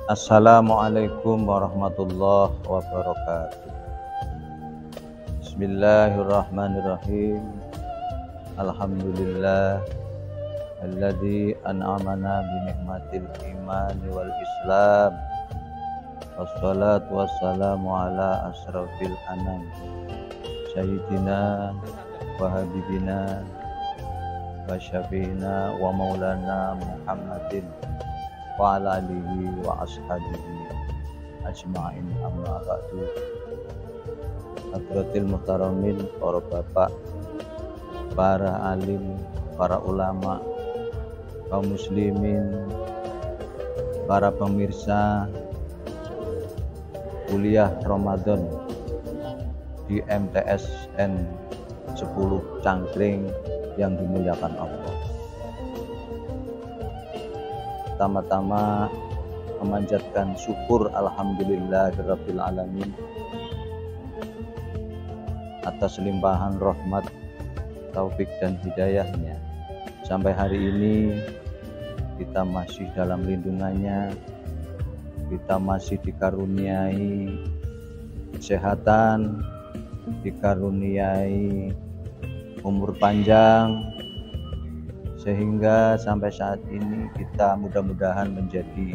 Assalamualaikum warahmatullahi wabarakatuh. Bismillahirrahmanirrahim. Alhamdulillah alladzi an'amana bi ni'matil iman wal islam. Wassalatu wassalamu ala asrafil anam sayyidina wa habibina wa syafiina wa maulana Muhammadin wa ala alihi wa ashabihi ajma'in, amma ba'du. Hadratil muhtaramin, para bapak, para alim, para ulama, kaum muslimin, para pemirsa kuliah Ramadan di MTSN 10 Cangkring yang dimuliakan Allah. Pertama-tama memanjatkan syukur alhamdulillahirabbil alamin atas limpahan rahmat, taufik dan hidayahnya. Sampai hari ini kita masih dalam lindungannya, kita masih dikaruniai kesehatan, dikaruniai umur panjang, sehingga sampai saat ini kita mudah-mudahan menjadi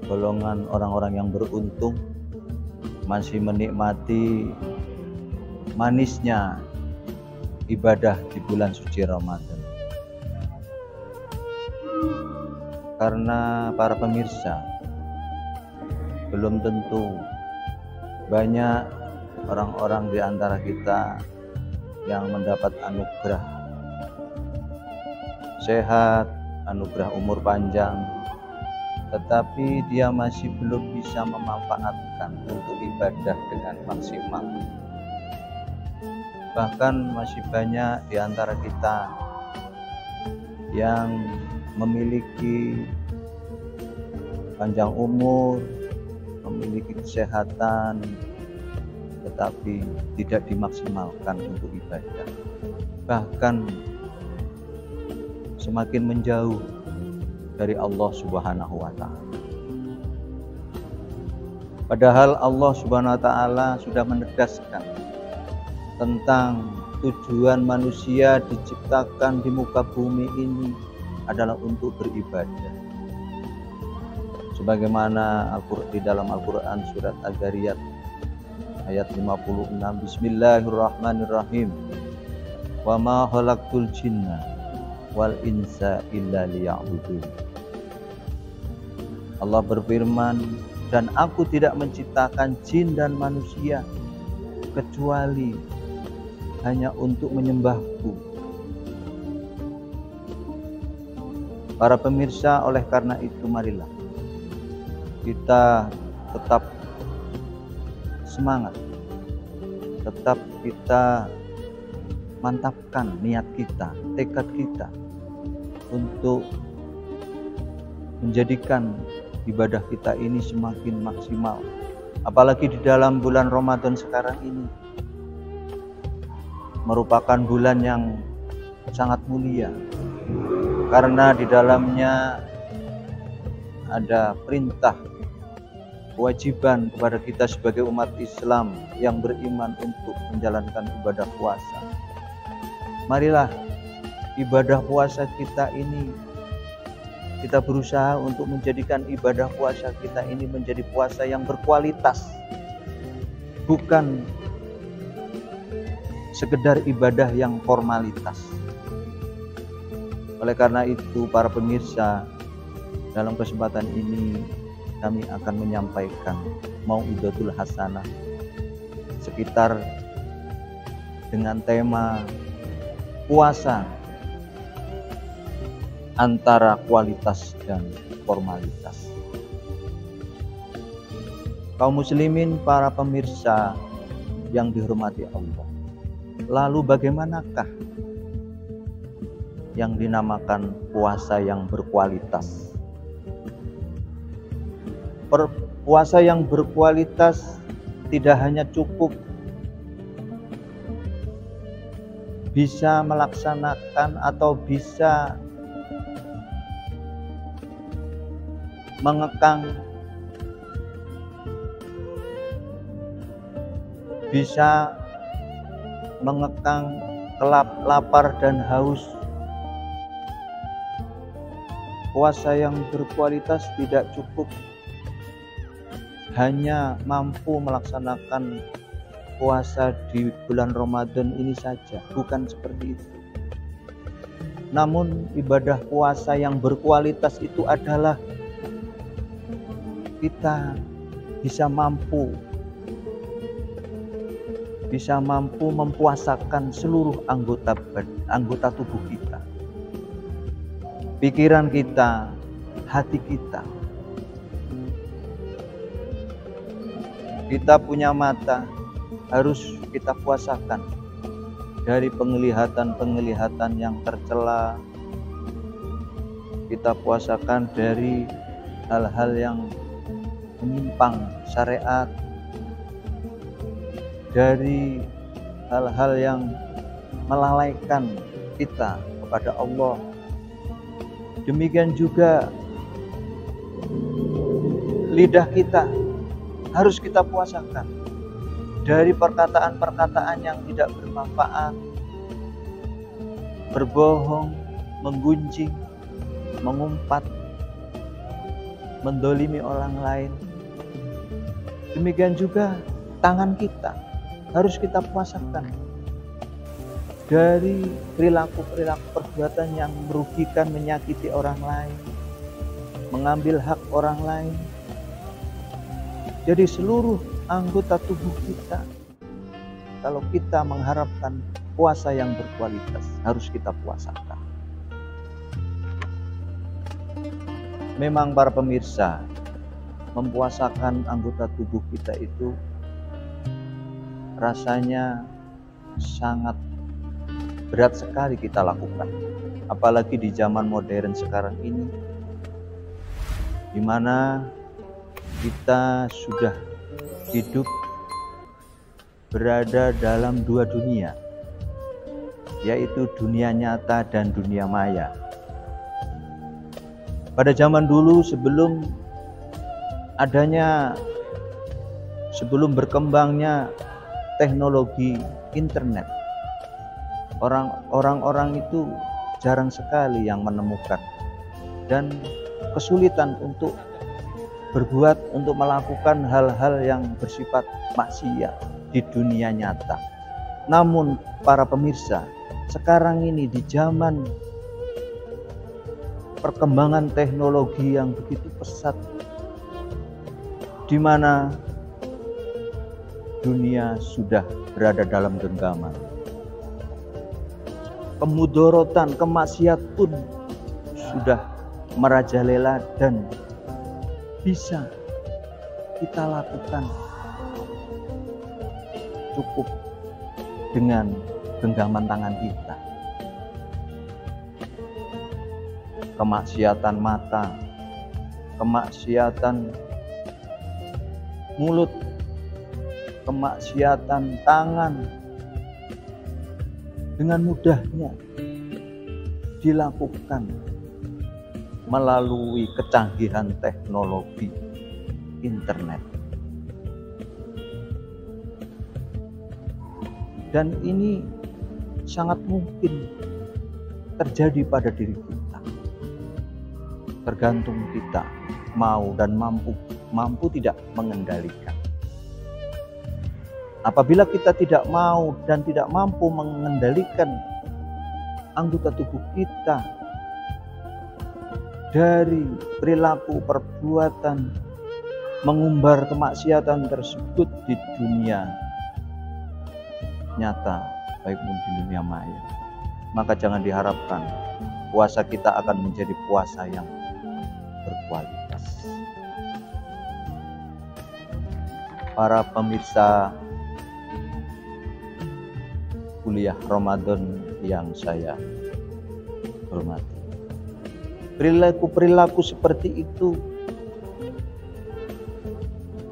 golongan orang-orang yang beruntung, masih menikmati manisnya ibadah di bulan suci Ramadan. Karena para pemirsa, belum tentu banyak orang-orang di antara kita yang mendapat anugerah sehat, anugerah umur panjang, tetapi dia masih belum bisa memanfaatkan untuk ibadah dengan maksimal. Bahkan masih banyak di antara kita yang memiliki panjang umur, memiliki kesehatan, tetapi tidak dimaksimalkan untuk ibadah. Bahkan semakin menjauh dari Allah Subhanahu wa Ta'ala. Padahal Allah Subhanahu wa Ta'ala sudah menegaskan tentang tujuan manusia diciptakan di muka bumi ini adalah untuk beribadah. Sebagaimana di dalam Al-Quran surat Al-Zariyat ayat 56, Bismillahirrahmanirrahim. Wa ma khalaqtul jinna wal insa illa liya'budun. Allah berfirman, dan aku tidak menciptakan jin dan manusia kecuali hanya untuk menyembahku. Para pemirsa, oleh karena itu marilah kita tetap semangat, tetap kita mantapkan niat kita, tekad kita untuk menjadikan ibadah kita ini semakin maksimal. Apalagi di dalam bulan Ramadan sekarang ini merupakan bulan yang sangat mulia, karena di dalamnya ada perintah kewajiban kepada kita sebagai umat Islam yang beriman untuk menjalankan ibadah puasa. Marilah ibadah puasa kita ini, kita berusaha untuk menjadikan ibadah puasa kita ini menjadi puasa yang berkualitas, bukan sekedar ibadah yang formalitas. Oleh karena itu, para pemirsa, dalam kesempatan ini kami akan menyampaikan mau'izatul hasanah sekitar dengan tema puasa antara kualitas dan formalitas. Kaum muslimin, para pemirsa yang dihormati Allah, lalu bagaimanakah yang dinamakan puasa yang berkualitas? Puasa yang berkualitas tidak hanya cukup bisa melaksanakan atau bisa mengekang, bisa mengekang lapar dan haus. Puasa yang berkualitas tidak cukup hanya mampu melaksanakan puasa di bulan Ramadan ini saja, bukan seperti itu. Namun ibadah puasa yang berkualitas itu adalah kita bisa mampu mempuasakan seluruh anggota tubuh kita, pikiran kita, hati kita. Kita punya mata, harus kita puasakan dari penglihatan yang tercela. Kita puasakan dari hal-hal yang menyimpang syariat, dari hal-hal yang melalaikan kita kepada Allah. Demikian juga lidah kita harus kita puasakan dari perkataan-perkataan yang tidak bermanfaat, berbohong, menggunjing, mengumpat, mendolimi orang lain. Demikian juga tangan kita harus kita puasakan dari perilaku-perilaku perbuatan yang merugikan, menyakiti orang lain, mengambil hak orang lain. Jadi seluruh anggota tubuh kita, kalau kita mengharapkan puasa yang berkualitas, harus kita puasakan. Memang para pemirsa, mempuasakan anggota tubuh kita itu rasanya sangat berat sekali kita lakukan. Apalagi di zaman modern sekarang ini, di mana kita sudah hidup berada dalam dua dunia, yaitu dunia nyata dan dunia maya. Pada zaman dulu, sebelum berkembangnya teknologi internet, orang-orang itu jarang sekali yang menemukan dan kesulitan untuk melakukan hal-hal yang bersifat maksiat di dunia nyata. Namun para pemirsa, sekarang ini di zaman perkembangan teknologi yang begitu pesat, di mana dunia sudah berada dalam genggaman, kemudorotan, kemaksiat pun sudah merajalela dan bisa kita lakukan cukup dengan genggaman tangan kita. Kemaksiatan mata, kemaksiatan mulut, kemaksiatan tangan dengan mudahnya dilakukan melalui kecanggihan teknologi internet. Dan ini sangat mungkin terjadi pada diri kita. Tergantung kita mau dan mampu tidak mengendalikan. Apabila kita tidak mau dan tidak mampu mengendalikan anggota tubuh kita dari perilaku perbuatan mengumbar kemaksiatan tersebut di dunia nyata, baik pun di dunia maya, maka jangan diharapkan puasa kita akan menjadi puasa yang berkualitas. Para pemirsa kuliah Ramadan yang saya hormati, perilaku seperti itu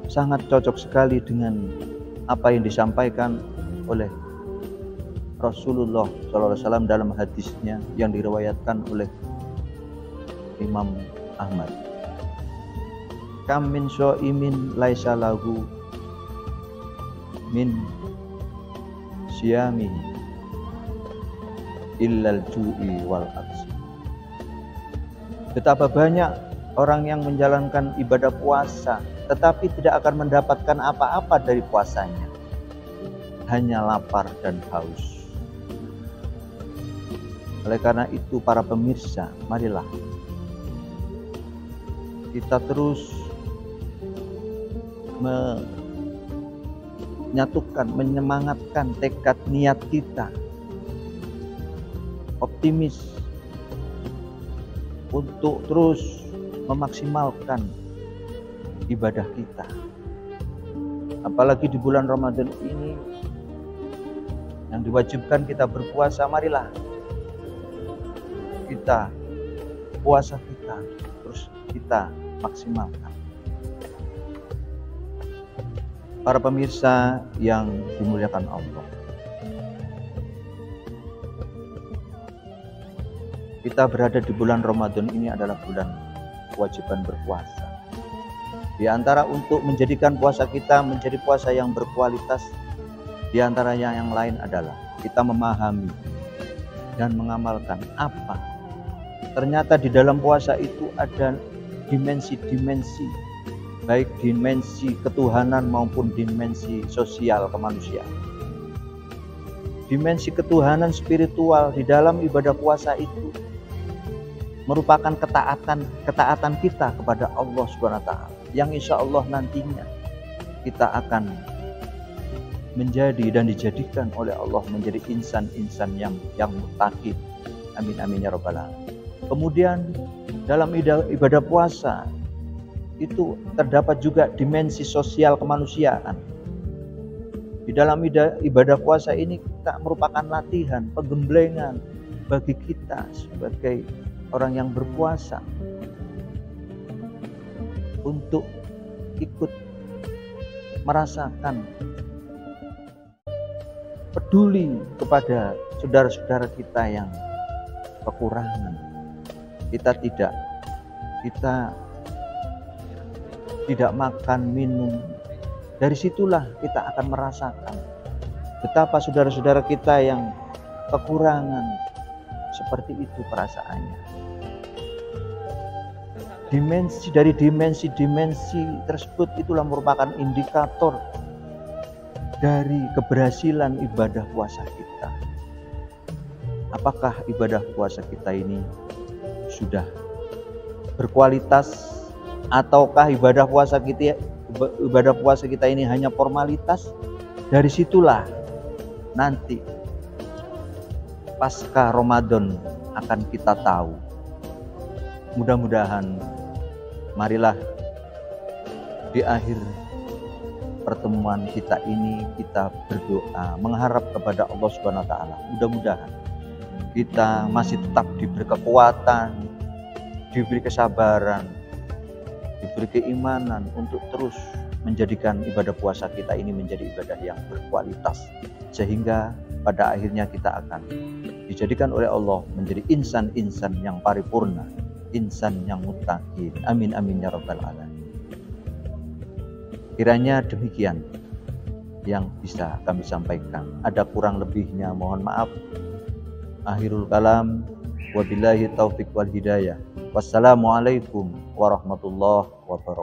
sangat cocok sekali dengan apa yang disampaikan oleh Rasulullah SAW dalam hadisnya yang diriwayatkan oleh Imam Ahmad. kam min syaimin laisa lahu min siyamihi illal ju'i wal aksi. Betapa banyak orang yang menjalankan ibadah puasa tetapi tidak akan mendapatkan apa-apa dari puasanya, hanya lapar dan haus. Oleh karena itu para pemirsa, marilah kita terus menyatukan, menyemangatkan tekad niat kita, optimis untuk terus memaksimalkan ibadah kita. Apalagi di bulan Ramadan ini yang diwajibkan kita berpuasa, marilah kita puasa kita terus kita maksimalkan. Para pemirsa yang dimuliakan Allah, kita berada di bulan Ramadan ini adalah bulan kewajiban berpuasa. Di antara untuk menjadikan puasa kita menjadi puasa yang berkualitas, di antaranya yang lain adalah kita memahami dan mengamalkan apa. Ternyata di dalam puasa itu ada dimensi-dimensi, baik dimensi ketuhanan maupun dimensi sosial kemanusiaan. Dimensi ketuhanan spiritual di dalam ibadah puasa itu merupakan ketaatan kita kepada Allah Subhanahu wa taala, yang insya Allah nantinya kita akan menjadi dan dijadikan oleh Allah menjadi insan-insan yang muttaqin. Amin amin ya rabbal alamin. Kemudian dalam ibadah puasa itu terdapat juga dimensi sosial kemanusiaan. Di dalam ibadah puasa ini kita merupakan latihan, penggemblengan bagi kita sebagai orang yang berpuasa untuk ikut merasakan peduli kepada saudara-saudara kita yang kekurangan. Kita tidak makan minum. Dari situlah kita akan merasakan betapa saudara-saudara kita yang kekurangan, seperti itu perasaannya. Dimensi tersebut itulah merupakan indikator dari keberhasilan ibadah puasa kita. Apakah ibadah puasa kita ini sudah berkualitas, ataukah ibadah puasa kita ini hanya formalitas? Dari situlah nanti pasca Ramadan akan kita tahu. Mudah-mudahan marilah di akhir pertemuan kita ini kita berdoa mengharap kepada Allah Subhanahu wa taala. Mudah-mudahan kita masih tetap diberi kekuatan, diberi kesabaran, diberi keimanan untuk terus menjadikan ibadah puasa kita ini menjadi ibadah yang berkualitas, sehingga pada akhirnya kita akan dijadikan oleh Allah menjadi insan-insan yang paripurna, insan yang muttaqin. Amin amin ya rabbal alamin. Kiranya demikian yang bisa kami sampaikan. Ada kurang lebihnya mohon maaf. Akhirul kalam, wabillahi taufiq wal hidayah. Wassalamualaikum warahmatullahi wabarakatuh.